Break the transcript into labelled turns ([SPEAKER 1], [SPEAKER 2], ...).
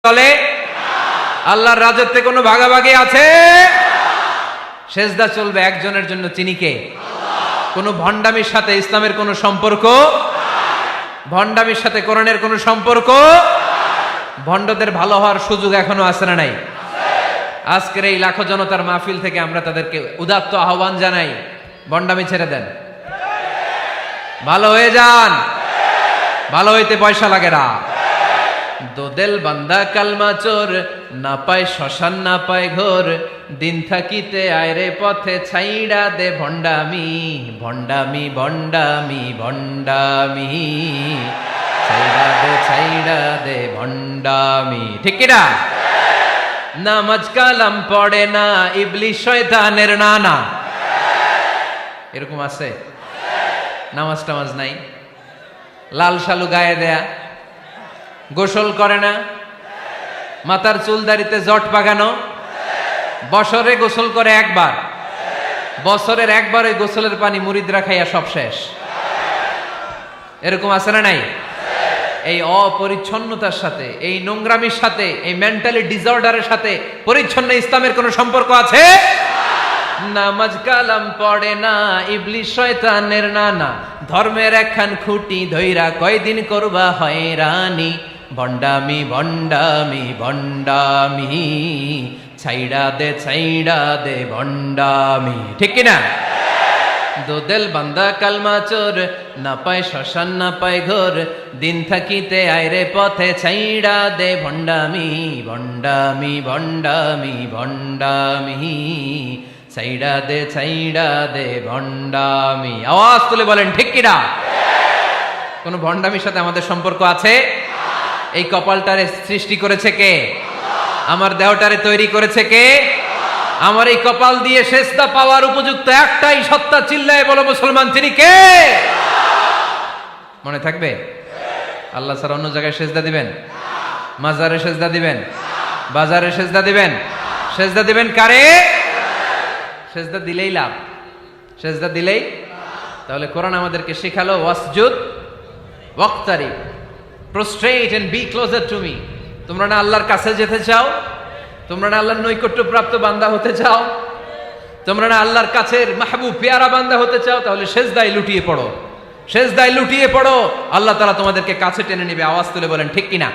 [SPEAKER 1] চলে? আল্লাহর রাজত্বে কোনো ভাগাভাগি আছে? সেজদা চলবে একজনের জন্য, তিনি কে? কোনো ভণ্ডামির সাথে ইসলামের কোনো সম্পর্ক, ভণ্ডামির সাথে কোরআনের কোনো সম্পর্ক। ভণ্ডদের ভালো হওয়ার সুযোগ এখনো আছে না নাই? আজকের এই লাখো জনতার মাহফিল থেকে আমরা তাদেরকে উদাত্ত আহ্বান জানাই, ভণ্ডামি ছেড়ে দেন, ভালো হয়ে যান। ভালো হইতে পয়সা লাগে না। দোদেল বান্দা কালমা চোর, না পায় শ্মশান না পায় ঘোর, দিন থাকিতে আয়রে পথে ছাইড়া দে ভণ্ডামি, ভণ্ডামি ভণ্ডামি ভণ্ডামি, ছাইড়া দে ভণ্ডামি। ঠিক কিনা? নামাজ কালাম পড়ে না, ইবলিশ শয়তানের নানা। এরকম আছে? নামাজ টামাজ নাই, লাল শালু গায়ে দেয়া, গোসল করে না, মাথার চুল দাড়িতে জট পাকানো, বছরে গোসল করে একবার, বছরের একবার ওই গোসলের পানি মুরিদরা খাইয়া সব শেষ। এরকম আছে না নাই? এই অপরিচ্ছন্নতার সাথে, এই নোংরামির সাথে, এই মেন্টালি ডিসঅর্ডারের সাথে পরিচ্ছন্ন ইসলামের কোনো সম্পর্ক আছে? নামাজ কালাম পড়ে না, ইবলিশ শয়তানের নানা, ধর্মের একখান খুঁটি ধইরা কয়দিন করবা হয়রানি, ভণ্ডামি ভণ্ডামি ভণ্ডামি, ছাইড়া দে ভণ্ডামি। ঠিক কিনা? দোদেল বান্দা কালমা চোর, না পায় শ্মশান না পায় ঘোর, দিন থাকিতে আয়রে পথে ছাইড়া দে ভণ্ডামি, ভণ্ডামি ভণ্ডামি ভণ্ডামি, ছাইড়া দে ভণ্ডামি। আওয়াজ তুলে বলেন ঠিক কিনা? কোন ভণ্ডামির সাথে আমাদের সম্পর্ক আছে? এই কপালটারে সৃষ্টি করেছে কে? আমার দেহটারে তৈরি করেছে কে? আমার এই কপাল দিয়ে সেজদা পাওয়ার উপযুক্ত একটাই সত্তা, চিল্লায় বলো মুসলমান, তিনি কে? মনে থাকবে? আল্লাহ ছাড়া অন্য জায়গায় সেজদা দিবেন? মাজারে সেজদা দিবেন? বাজারে সেজদা দিবেন? সেজদা দিবেন কারে? সেজদা দিলেই লাভ, সেজদা দিলেই। তাহলে কোরআন আমাদেরকে শেখালো ওয়াসজুদ ওয়াক্তারিব, prostrate and be closer to me. তোমরা না আল্লাহর কাছে যেতে চাও? তোমরা না আল্লাহর নৈকট্য প্রাপ্ত বান্দা হতে চাও? তোমরা না আল্লাহর কাছের মাহবুব পেয়ারা বান্দা হতে চাও? তাহলে সেজদায় লুটিয়ে পড়ো, সেজদায় লুটিয়ে পড়ো। আল্লাহ তাআলা তোমাদেরকে কাছে টেনে নেবে। আওয়াজ তুলে বলেন ঠিক কিনা?